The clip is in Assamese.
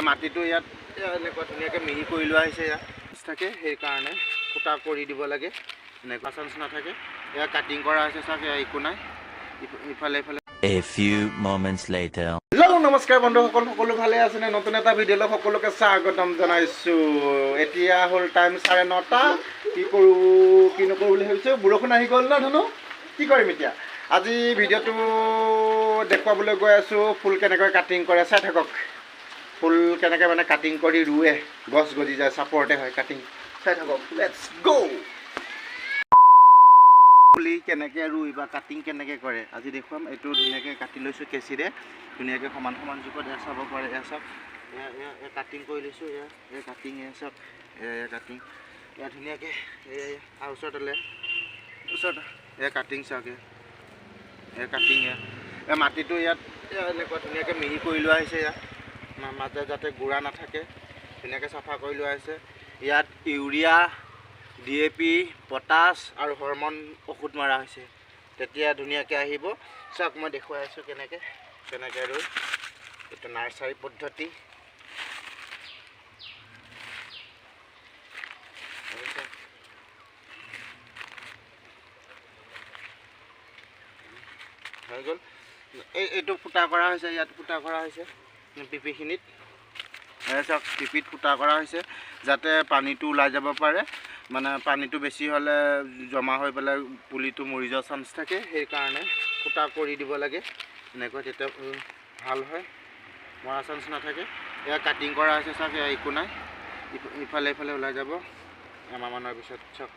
মাটিটো ইয়াত এনেকুৱা ধুনীয়াকৈ মিহি কৰি লোৱা হৈছে। ইয়াত থাকে সেইকাৰণে ফুটা কৰি দিব লাগে, এনেকুৱা চান্স নাথাকে। এয়া কাটিং কৰা হৈছে, চাওক একো নাই। ইফালে ইফালে A few moments later. Hello' নমস্কাৰ বন্ধুসকল, সকলো ভালে আছেনে? নতুন এটা ভিডিঅ'লৈ সকলোকে স্বাগতম জনাইছোঁ। এতিয়া হ'ল টাইম 9:30। কি কৰোঁ কি নকৰোঁ বুলি ভাবিছোঁ। বৰষুণ আহি গ'ল ন ধুনু, কি কৰিম এতিয়া? আজি ভিডিঅ'টো দেখুৱাবলৈ গৈ আছোঁ ফুল কেনেকৈ কাটিং কৰে। চাই থাকক ফুল কেনেকৈ মানে কাটিং কৰি ৰুৱে, গছ গজি যায়, চাপৰতে হয় কাটিং। চাই থাকক, লেটছ গ'। পুলি কেনেকৈ ৰুই বা কাটিং কেনেকৈ কৰে আজি দেখুৱাম। এইটো ধুনীয়াকৈ কাটি লৈছোঁ কেঁচিৰে, ধুনীয়াকৈ সমান সমান জোখত। এয়া চাব পাৰে, এয়া চাওক, এয়া কাটিং কৰি লৈছোঁ। এয়া কাটিং, এয়া চাওক, এয়া কাটিং, এয়া ধুনীয়াকৈ আৰু ওচৰত এয়া কাটিং চাওক, এয়া কাটিং। এয়া মাটিটো ইয়াত এনেকুৱা ধুনীয়াকৈ মিহি কৰি লোৱা হৈছে। ইয়াত মাজে যাতে গুড়া নাথাকে ধুনীয়াকৈ চাফা কৰি লোৱা হৈছে। ইয়াত ইউৰিয়া, DAP, পটাছ আৰু হৰমন ঔষধ মৰা হৈছে, তেতিয়া ধুনীয়াকৈ আহিব। চাওক মই দেখুৱাই আছোঁ কেনেকৈ ৰুই। এইটো নাৰ্চাৰী পদ্ধতি। হৈ গ'ল। এইটো ফুটা কৰা হৈছে, ইয়াত ফুটা কৰা হৈছে পিপিখিনিত। চাওক পিপিত ফুটা কৰা হৈছে যাতে পানীটো ওলাই যাব পাৰে। মানে পানীটো বেছি হ'লে জমা হৈ পেলাই পুলিটো মৰি যোৱাৰ চান্স থাকে, সেইকাৰণে ফুটা কৰি দিব লাগে এনেকৈ, তেতিয়া ভাল হয়, মৰা চান্স নাথাকে। এয়া কাটিং কৰা হৈছে, চাওক একো নাই। ইফালে ইফালে ওলাই যাব এমাহমানৰ পিছত। চাওক